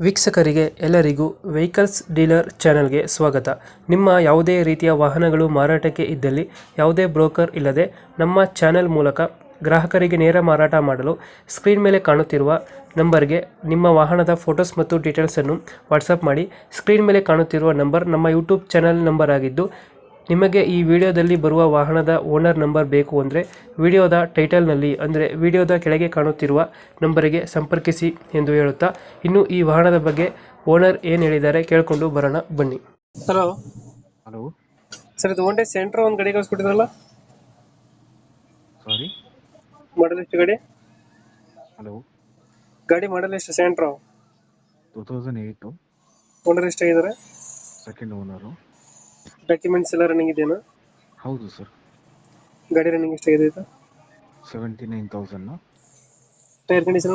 ವೀಕ್ಷಕರಿಗೆ ಎಲ್ಲರಿಗೂ vehicles dealer ಚಾನೆಲ್ಗೆ ಸ್ವಾಗತ. ನಿಮ್ಮ ಯಾವುದೇ ರೀತಿಯ ವಾಹನಗಳು ಮಾರಾಟಕ್ಕೆ ಇದ್ದಲ್ಲಿ ಯಾವುದೇ ಬ್ರೋಕರ್ ಇಲ್ಲದೆ ನಮ್ಮ ಚಾನೆಲ್ ಮೂಲಕ ಗ್ರಾಹಕರಿಗೆ ನೇರ ಮಾರಾಟ ಮಾಡಲು ಸ್ಕ್ರೀನ್ ಮೇಲೆ ಕಾಣುತ್ತಿರುವ ನಂಬರ್ಗೆ ನಿಮ್ಮ ವಾಹನದ ಫೋಟೋಸ್ ಮತ್ತು ಡೀಟೇಲ್ಸನ್ನು ವಾಟ್ಸಪ್ ಮಾಡಿ. ಸ್ಕ್ರೀನ್ ಮೇಲೆ ಕಾಣುತ್ತಿರುವ ನಂಬರ್ ನಮ್ಮ ಯೂಟ್ಯೂಬ್ ಚಾನೆಲ್ ನಂಬರ್ ಆಗಿದ್ದು, ನಿಮಗೆ ಈ ವಿಡಿಯೋದಲ್ಲಿ ಬರುವ ವಾಹನದ ಓನರ್ ನಂಬರ್ ಬೇಕು ಅಂದರೆ ವಿಡಿಯೋದ ಟೈಟಲ್ನಲ್ಲಿ ಅಂದರೆ ವಿಡಿಯೋದ ಕೆಳಗೆ ಕಾಣುತ್ತಿರುವ ನಂಬರಿಗೆ ಸಂಪರ್ಕಿಸಿ ಎಂದು ಹೇಳುತ್ತಾ, ಇನ್ನು ಈ ವಾಹನದ ಬಗ್ಗೆ ಓನರ್ ಏನು ಹೇಳಿದ್ದಾರೆ ಕೇಳಿಕೊಂಡು ಬರೋಣ ಬನ್ನಿ. ಹಲೋ ಹಲೋ ಸರ್, ಇದು ಒಂದೇ ಸೆಂಟ್ರ್ ಒಂದು ಗಾಡಿ ಕಳಿಸ್ಕೊಟ್ಟಿದ್ರಲ್ಲ, ಸಾರಿ ಮಾಡಲ್ ಎಷ್ಟು ಗಾಡಿ? ಹಲೋ ಗಾಡಿ ಮಾಡಲ್ ಎಷ್ಟು? ಸೆಂಟ್ರ್ 2008 ಓನರ್ ಎಷ್ಟಾಗಿದ್ದಾರೆ? Second owner. ಡಾಕ್ಯುಮೆಂಟ್ಸ್ ಎಲ್ಲ ರನ್ನಿಂಗ್ ಇದೆಯಾ? ಹೌದು ಸರ್. ಗಾಡಿ ರನ್ನಿಂಗ್ ಎಷ್ಟಾಗಿದೆ ಇದು? 79,000 ಟೈರ್ ಕಂಡೀಷನ್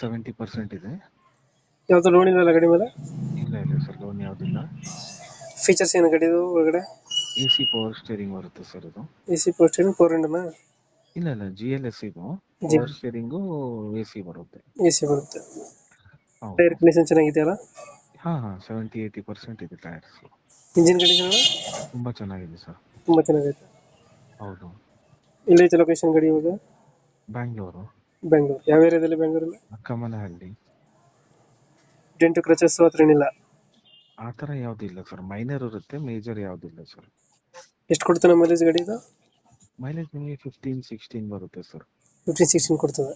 70% ಇದೆ. ಯಾವುದು ಲೋನ್ ಇಲ್ಲ ಗಾಡಿ ಮೇಲೆ? ಇಲ್ಲ ಇಲ್ಲ ಸರ್, ಲೋನ್ ಯಾವುದಿಲ್ಲ. ಫೀಚರ್ಸ್ ಏನು ಗಾಡಿದು ಒಳಗಡೆ? AC ಪವರ್ ಸ್ಟೇರಿಂಗ್ ಬರುತ್ತೆ ಸರ್ ಇದು. AC ಪೋಸ್ಟರಿಂಗ್ 400ನಾ? ಇಲ್ಲ ಇಲ್ಲ, GLS ಇದು. ಪವರ್ ಸ್ಟೇರಿಂಗು AC ಬರುತ್ತೆ. AC ಬರುತ್ತೆ. ಹೌದು. ಟೈರ್ ಕಂಡೀಷನ್ ಚೆನ್ನಾಗಿದೆಯಲ್ಲ? ಹಾಂ 70-80% ಇದೆ ಟೈರ್ಸ್. ಇಂಜಿನ್ ಕಂಡೀಷನ್ ತುಂಬ ಚೆನ್ನಾಗಿದೆ ಸರ್. ತುಂಬಾ ಚೆನ್ನಾಗೈತೆ. ಹೌದು. ಎಲ್ಲೈತೆ ಲೊಕೇಶನ್ ಗಾಡಿ ಇವಾಗ? ಬ್ಯಾಂಗ್ಳೂರು. ಬೆಂಗಳೂರು. ಯಾವ ಏರಿಯಾದಲ್ಲಿ ಬೆಂಗಳೂರಲ್ಲಿ? ಅಕ್ಕಮನಹಳ್ಳಿ. ಡೆಂಟು ಕ್ರಚಸ್ ಹತ್ರ ಏನಿಲ್ಲ? ಆ ಥರ ಯಾವುದಿಲ್ಲ ಸರ್, ಮೈನರ್ ಇರುತ್ತೆ, ಮೇಜರ್ ಯಾವುದಿಲ್ಲ ಸರ್. ಎಷ್ಟು ಕೊಡ್ತಾನೆ ಮೈಲೇಜ್ ಗಾಡಿ ಇದು? ಮೈಲೇಜ್ ನಿಮಗೆ 15-16 ಬರುತ್ತೆ ಸರ್. 15-16 ಕೊಡ್ತದೆ.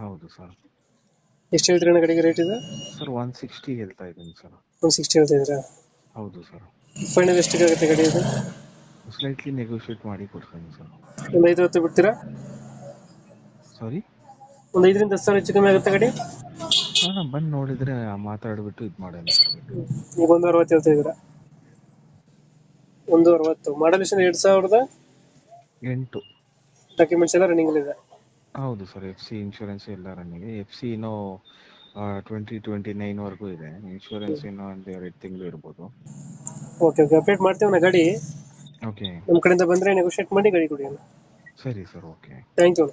ಹೌದು ಸರ್. ಎಷ್ಟು ಹೇಳ್ತೀರಣ್ಣ ಗಾಡಿಗೆ ರೇಟ್ ಇದೆ? ಸರ್ 160 ಹೇಳ್ತಾ ಇದ್ದೀನಿ ಸರ್. 160 ಹೇಳ್ತಾ ಇದ್ದೀರಾ? ಹೌದು ಸರ್. ಫೈನಲ್ ಎಷ್ಟಿಗೆ ಆಗುತ್ತೆ ಗಾಡಿ ಇದು? ಸ್ಲೈಟ್ಲಿ ನೆಗೋಷಿಯೇಟ್ ಮಾಡಿ ಕೊಡ್ತೀನಿ ಸರ್. ಒಂದು 5-10 ಬಿಡ್ತೀರಾ? ಸಾರಿ, ಒಂದು 5-10 ಸಾವಿರ ಹೆಚ್ಚು ಕಮ್ಮಿ ಆಗುತ್ತೆ ಗಾಡಿ? ಹಾಂ, ಬಂದು ನೋಡಿದರೆ ಮಾತಾಡಿಬಿಟ್ಟು ಇದು ಮಾಡೋಣ ಸರ್. ಈಗ 160 ಹೇಳ್ತಾ ಇದ್ದೀರಾ? 160. ಮಾಡಲ್ ಎಷ್ಟು? 2008. 8. ಡಾಕ್ಯುಮೆಂಟ್ಸ್ ಎಲ್ಲ ರನ್ನಿಂಗ್ ಇದೆ? ಹೌದು ಸರ್. FC ಇನ್ಶೂರೆನ್ಸ್ ಎಲ್ಲ ರನ್ನಿಂಗ್. FC ಇನ್ನೂ 2029 ವರೆಗೂ ಇದೆ. ಇನ್ಶೂರೆನ್ಸ್ ಇನ್ನೂ 1-2 ತಿಂಗಳು ಇರ್ಬೋದು. ಓಕೆ ಓಕೆ, ಅಪ್ಡೇಟ್ ಮಾಡ್ತೀವಿ ನಾ ಗಾಡಿ. ಓಕೆ, ನಮ್ಮ ಕಡೆಯಿಂದ ಬಂದರೆ ನೆಗೋಷಿಯೇಟ್ ಮಾಡಿ ಗಾಡಿ ಕೊಡಿ. ಸರಿ ಸರ್. Okay, thank you.